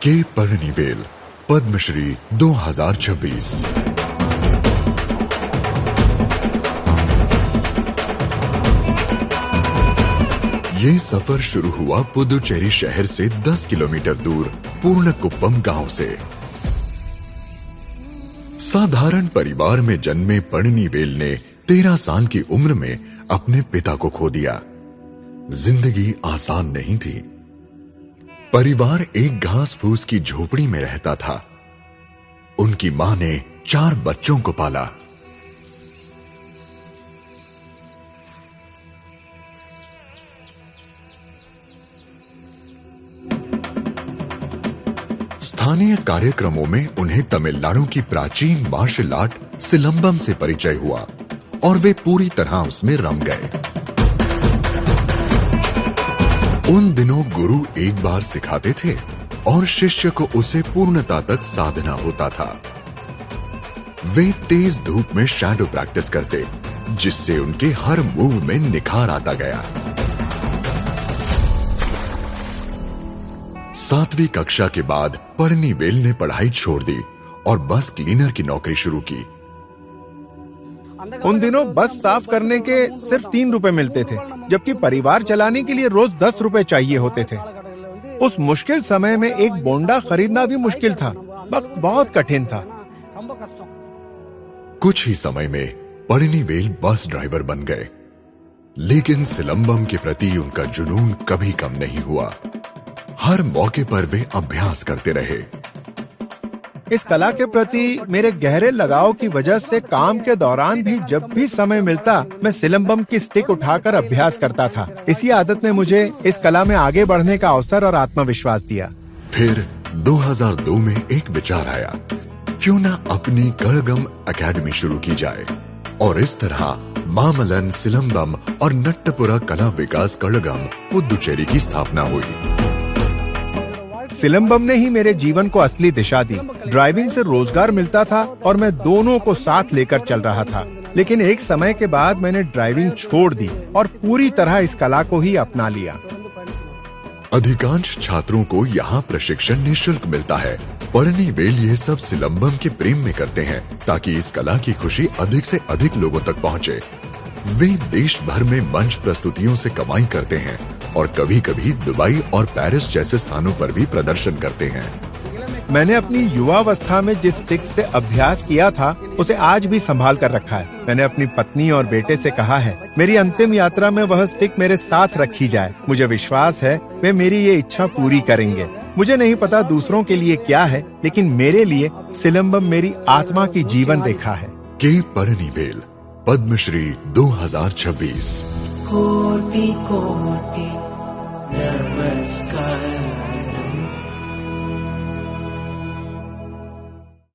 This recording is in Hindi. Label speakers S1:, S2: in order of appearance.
S1: के परनीवेल पद्मश्री 2026। ये सफर शुरू हुआ पुदुचेरी शहर से 10 किलोमीटर दूर पूर्णकुप्पम गांव से। साधारण परिवार में जन्मे परनीवेल ने 13 साल की उम्र में अपने पिता को खो दिया। जिंदगी आसान नहीं थी। परिवार एक घास फूस की झोपड़ी में रहता था। उनकी मां ने 4 बच्चों को पाला। स्थानीय कार्यक्रमों में उन्हें तमिलनाडु की प्राचीन मार्शल आर्ट सिलंबम से परिचय हुआ और वे पूरी तरह उसमें रम गए। उन दिनों गुरु एक बार सिखाते थे और शिष्य को उसे पूर्णता तक साधना होता था। वे तेज धूप में शैडो प्रैक्टिस करते, जिससे उनके हर मूव में निखार आता गया। 7वीं कक्षा के बाद परनीवेल ने पढ़ाई छोड़ दी और बस क्लीनर की नौकरी शुरू की।
S2: उन दिनों बस साफ करने के सिर्फ 3 रुपए मिलते थे, जबकि परिवार चलाने के लिए रोज 10 रुपए चाहिए होते थे। उस मुश्किल समय में एक बोंडा खरीदना भी मुश्किल था। वक्त बहुत कठिन था।
S1: कुछ ही समय में परनीवेल बस ड्राइवर बन गए, लेकिन सिलंबम के प्रति उनका जुनून कभी कम नहीं हुआ। हर मौके पर वे अभ्यास करते रहे।
S2: इस कला के प्रति मेरे गहरे लगाव की वजह से काम के दौरान भी जब भी समय मिलता मैं सिलंबम की स्टिक उठाकर अभ्यास करता था। इसी आदत ने मुझे इस कला में आगे बढ़ने का अवसर और आत्मविश्वास दिया।
S1: फिर 2002 में एक विचार आया, क्यों ना अपनी कड़गम एकेडमी शुरू की जाए। और इस तरह मामलन सिलंबम और नट्टपुरा कला विकास कड़गम पुदुचेरी की स्थापना हुई।
S2: सिलंबम ने ही मेरे जीवन को असली दिशा दी। ड्राइविंग से रोजगार मिलता था और मैं दोनों को साथ लेकर चल रहा था। लेकिन एक समय के बाद मैंने ड्राइविंग छोड़ दी और पूरी तरह इस कला को ही अपना लिया।
S1: अधिकांश छात्रों को यहाँ प्रशिक्षण निःशुल्क मिलता है। परनीवेल ये सब सिलंबम के प्रेम में करते हैं ताकि इस कला की खुशी अधिक से अधिक लोगों तक पहुँचे। वे देश भर में मंच प्रस्तुतियों से कमाई करते हैं और कभी कभी दुबई और पेरिस जैसे स्थानों पर भी प्रदर्शन करते हैं।
S2: मैंने अपनी युवावस्था में जिस स्टिक से अभ्यास किया था उसे आज भी संभाल कर रखा है। मैंने अपनी पत्नी और बेटे से कहा है मेरी अंतिम यात्रा में वह स्टिक मेरे साथ रखी जाए। मुझे विश्वास है वे मेरी ये इच्छा पूरी करेंगे। मुझे नहीं पता दूसरों के लिए क्या है, लेकिन मेरे लिए सिलंबम मेरी आत्मा की जीवन रेखा है।
S1: के परनीवेल पद्मश्री 2026।
S3: कोटि कोटि